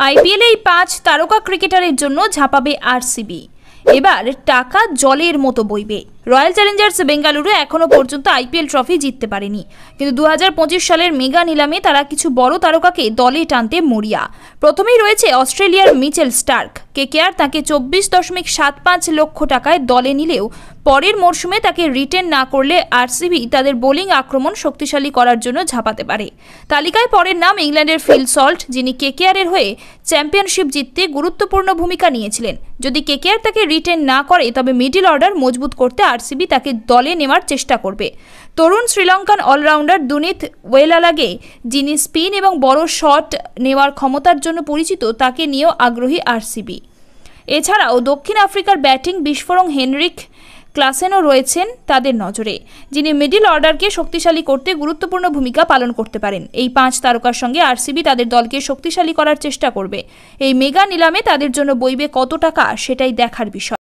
আইপিএলে এই 5 তারকা ক্রিকেটারের জন্য ঝাঁপাবে আরসিবি। এবার টাকা জলের মতো বইবে। রয়্যাল চ্যালেঞ্জার্স বেঙ্গালুরু এখনো পর্যন্ত আইপিএল ট্রফি জিততে পারেনি, কিন্তু 2025 সালের মেগা নিলামে তারা কিছু বড় তারকাকে দলে টানতে মরিয়া। প্রথমেই রয়েছে অস্ট্রেলিয়ার মিচেল স্টার্ক। কেকেআর তাকে 24.75 লক্ষ টাকায় দলে নিলেও পরের মরশুমে তাকে রিটেন না করলে আরসিবি তাদের বোলিং আক্রমণ শক্তিশালী করার জন্য ঝাঁপাতে পারে। তালিকায় পরের নাম ইংল্যান্ডের ফিল সল্ট, যিনি কেকেআরের হয়ে চ্যাম্পিয়নশিপ জিততে গুরুত্বপূর্ণ ভূমিকা নিয়েছিলেন। যদি কেকেআর তাকে রিটেন না করে তবে মিডল অর্ডার মজবুত করতে আরসিবি তাকে দলে নেওয়ার চেষ্টা করবে। তরুণ শ্রীলঙ্কান অলরাউন্ডার দুনিত ওয়েলালাগে, যিনি স্পিন এবং বড় শট নেওয়ার ক্ষমতার জন্য পরিচিত, তাকে নিয়েও আগ্রহী আরসিবি। এছাড়াও দক্ষিণ আফ্রিকার ব্যাটিং বিস্ফোরক হেনরিক ক্লাসেনও রয়েছেন তাদের নজরে, যিনি মিডল অর্ডারকে শক্তিশালী করতে গুরুত্বপূর্ণ ভূমিকা পালন করতে পারেন। এই 5 তারকার সঙ্গে আরসিবি তাদের দলকে শক্তিশালী করার চেষ্টা করবে। এই মেগা নিলামে তাদের জন্য বইবে কত টাকা, সেটাই দেখার বিষয়।